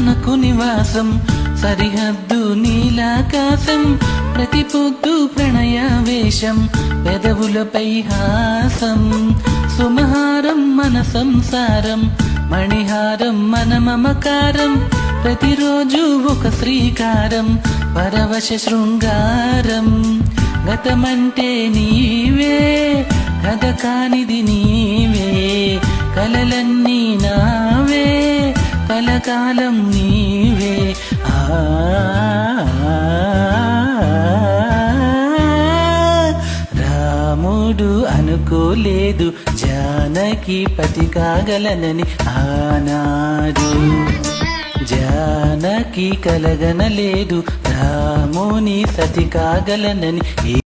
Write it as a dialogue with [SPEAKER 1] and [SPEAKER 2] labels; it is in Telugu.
[SPEAKER 1] మనకు నివాసం, సరిహద్దు నీలాకాశం, ప్రతి పొద్దు ప్రణయావేశం, పెదవులపై హాసం, సుమహారం మన సంసారం, మణిహారం మన మమకారం, ప్రతిరోజు ఒక శ్రీకారం, పరవశ శృంగారం. గతమంటే నీవే, కథ కానిది నీవే, కలలన్నీ నావే, కలకాలం నీవే. రాముడు అనుకోలేదు జానకి పతి కాగలనని, ఆనాడు జానకి కలగనలేదు రాముని సతి కాగలనని.